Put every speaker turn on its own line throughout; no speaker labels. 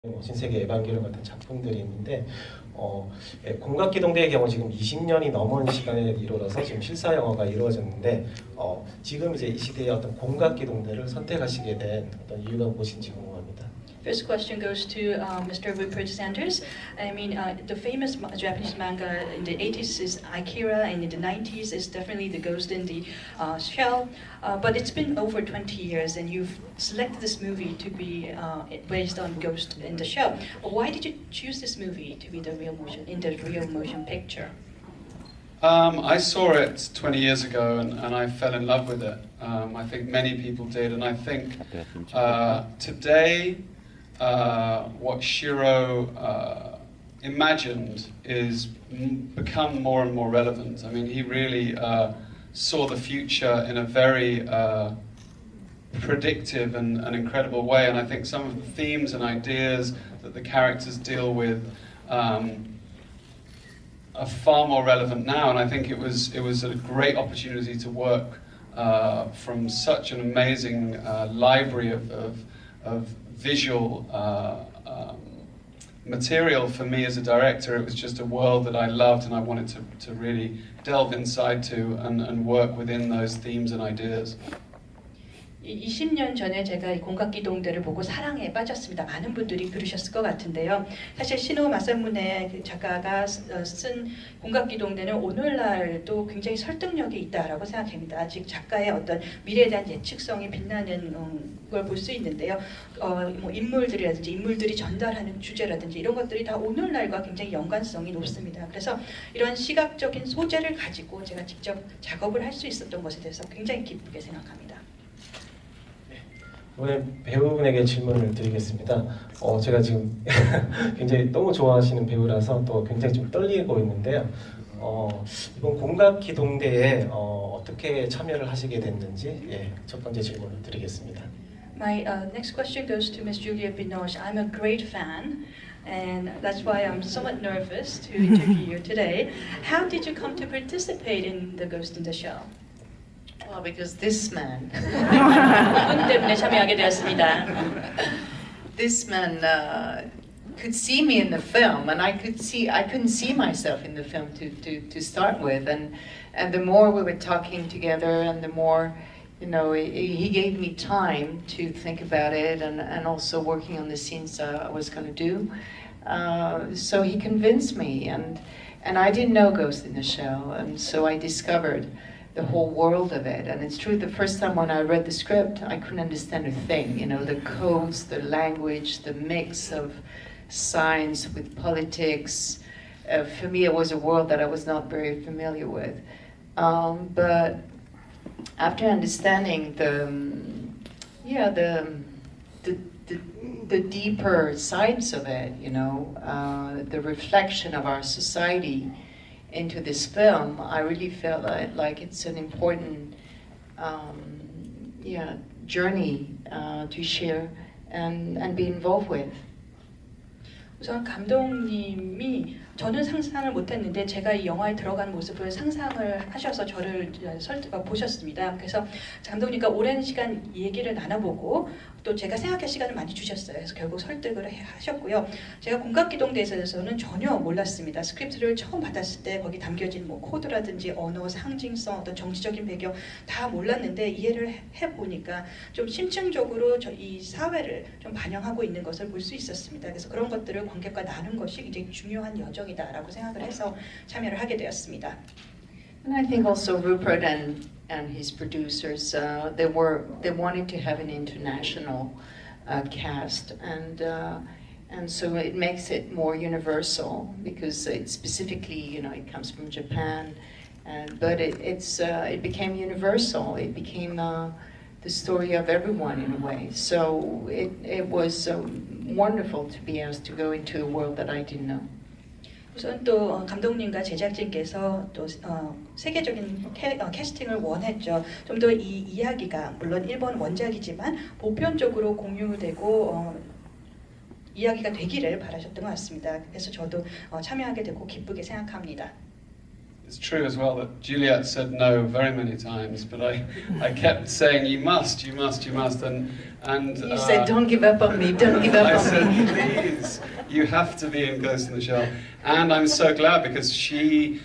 신세계 에반게리온 같은 작품들이 있는데 공각기동대의 경우 지금 20년이 넘은 시간에 이르러서 지금 실사 영화가 이루어졌는데 지금 이제 이 시대의 어떤 공각기동대를 선택하시게 된 어떤 이유가 무엇인지 궁금합니다.
First question goes to Mr. Rupert Sanders. I mean, the famous Japanese manga in the 80s is Akira, and in the 90s is definitely The Ghost in the Shell. But it's been over 20 years, and you've selected this movie to be based on Ghost in the Shell. Why did you choose this movie to be the real motion picture?
I saw it 20 years ago and I fell in love with it. I think many people did, and I think today what Shiro imagined is become more and more relevant. I mean, he really saw the future in a very predictive and incredible way, and I think some of the themes and ideas that the characters deal with are far more relevant now, and I think it was a great opportunity to work from such an amazing library of visual material for me as a director. It was just a world that I loved, and I wanted to really delve inside to and work within those themes and ideas.
20년 전에 제가 이 공각기동대를 보고 사랑에 빠졌습니다. 많은 분들이 그러셨을 것 같은데요. 사실 시노 마사무네 작가가 쓴 공각기동대는 오늘날도 굉장히 설득력이 있다라고 생각합니다. 즉 작가의 어떤 미래에 대한 예측성이 빛나는 걸 볼 수 있는데요. 뭐 인물들이라든지 인물들이 전달하는 주제라든지 이런 것들이 다 오늘날과 굉장히 연관성이 높습니다. 그래서 이런 시각적인 소재를 가지고 제가 직접 작업을 할 수 있었던 것에 대해서 굉장히 기쁘게 생각합니다.
이번에 배우분에게 질문을 드리겠습니다. 제가 지금 굉장히 너무 좋아하시는 배우라서 또 굉장히 좀 떨리고 있는데요. 이번 공각기동대에 어떻게 참여를 하시게 됐는지 첫 번째 질문을 드리겠습니다.
My next question goes to Ms. 줄리엣비노쉬. I'm a great fan, and that's why I'm somewhat nervous to interview you today. How did you come to participate in The Ghost in the Shell?
Well, because this man,
그분 때문에 참여하게 되었습니다.
this man could see me in the film, and I couldn't see myself in the film to start with, and the more we were talking together, and the more, you know, he gave me time to think about it, and also working on the scenes I was going to do. So he convinced me, and I didn't know Ghost in the Shell, and so I discovered the whole world of it. And it's true, the first time when I read the script, I couldn't understand a thing. You know, the codes, the language, the mix of science with politics. For me, it was a world that I was not very familiar with. But after understanding the deeper sides of it, you know, the reflection of our society into this film, I really felt like it's an important journey to share and be involved with.
우선 감독님이 저는 상상을 못했는데 제가 이 영화에 들어간 모습을 상상을 하셔서 저를 보셨습니다. 그래서 감독님과 오랜 시간 얘기를 나눠보고 또 제가 생각할 시간을 많이 주셨어요. 그래서 결국 설득을 하셨고요. 제가 공각기동대에 대해서는 전혀 몰랐습니다. 스크립트를 처음 받았을 때 거기 담겨진 뭐 코드라든지 언어, 상징성, 어떤 정치적인 배경 다 몰랐는데 이해를 해보니까 좀 심층적으로 이 사회를 좀 반영하고 있는 것을 볼 수 있었습니다. 그래서 그런 것들을 관객과 나눈 것이 굉장히 중요한 여정이다라고 생각을 해서 참여를 하게 되었습니다.
And I think also Rupert and his producers, they wanted to have an international cast, and so it makes it more universal because it specifically, you know, it comes from Japan, but it became universal. It became the story of everyone in a way. So it was wonderful to be asked to go into a world that I didn't know.
우선 또 감독님과 제작진께서 또 세계적인 캐스팅을 원했죠. 좀 더 이 이야기가 물론 일본 원작이지만 보편적으로 공유되고 이야기가 되기를 바라셨던 것 같습니다. 그래서 저도 참여하게 되고 기쁘게 생각합니다.
it's true as well that Juliet said no very many times, but I kept saying you must, and
You said, don't give up on me, don't give up
I
on
said,
me.
please, you have to be in Ghost in the Shell. And I'm so glad because she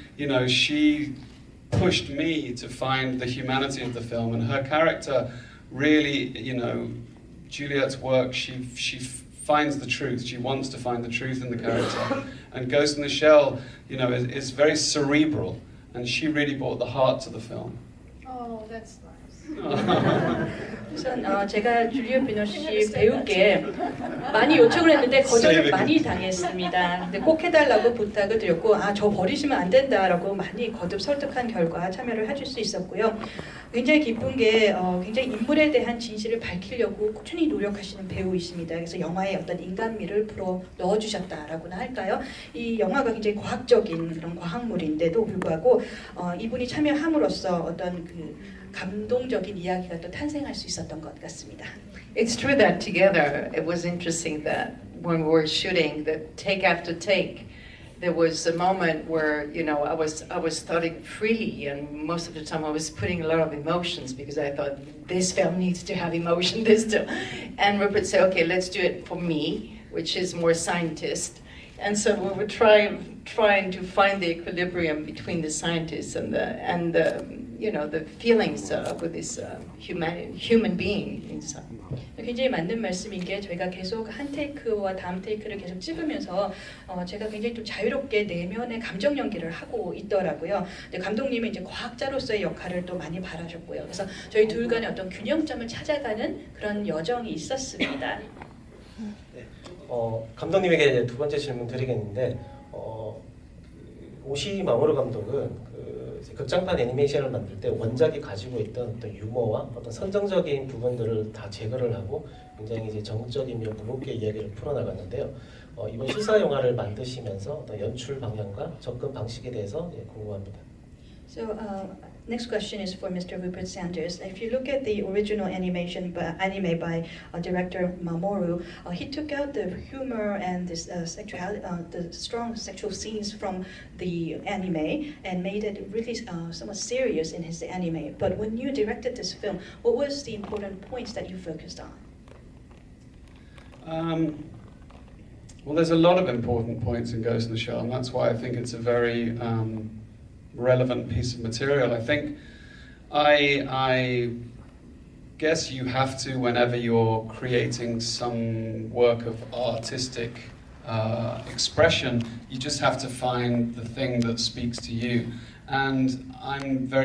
pushed me to find the humanity of the film, and her character really, Juliet's work, she finds the truth. She wants to find the truth in the character. And Ghost in the Shell, is very cerebral, and she really brought the heart to the film.
Oh, that's nice.
우선 제가 줄리엣비노쉬 배우께 많이 요청을 했는데 거절을 많이 당했습니다. 근데 꼭 해달라고 부탁을 드렸고 저 버리시면 안 된다라고 많이 거듭 설득한 결과 참여를 해줄 수 있었고요. 굉장히 기쁜 게 굉장히 인물에 대한 진실을 밝히려고 꾸준히 노력하시는 배우이십니다. 그래서 영화에 어떤 인간미를 불어 넣어주셨다라고나 할까요? 이 영화가 굉장히 과학적인 그런 과학물인데도 불구하고 이분이 참여함으로써 어떤 그 감동적인 이야기가 또 탄생할 수 있었던 것 같습니다.
It's true that together, it was interesting that when we were shooting, that take after take, there was a moment where, I was thoughting freely, and most of the time I was putting a lot of emotions because I thought this film needs to have emotion, this too. And Rupert said, okay, let's do it for me, which is more scientist. And so we were trying to find the equilibrium between the scientists and the feelings with this human being inside.
굉장히 맞는 말씀인 게 저희가 계속 한 테이크와 다음 테이크를 계속 찍으면서 제가 굉장히 좀 자유롭게 내면의 감정 연기를 하고 있더라고요. 근데 감독님이 이제 과학자로서의 역할을 또 많이 바라셨고요. 그래서 저희 둘 간의 어떤 균형점을 찾아가는 그런 여정이 있었습니다.
감독님에게 이제 두 번째 질문 드리겠는데 오시 마모루 감독은 극장판 애니메이션을 만들 때 원작이 가지고 있던 어떤 유머와 어떤 선정적인 부분들을 다 제거를 하고 굉장히 이제 정적이며 무겁게 이야기를 풀어나갔는데요. 이번 실사 영화를 만드시면서 어떤 연출 방향과 접근 방식에 대해서 궁금합니다.
So next question is for Mr. Rupert Sanders. If you look at the original anime by director Mamoru, he took out the humor and this the strong sexual scenes from the anime and made it really somewhat serious in his anime. But when you directed this film, what was the important points that you focused on?
Well, there's a lot of important points in Ghost in the Shell, and that's why I think it's a very relevant piece of material. I think I guess you have to, whenever you're creating some work of artistic expression, you just have to find the thing that speaks to you. And I'm very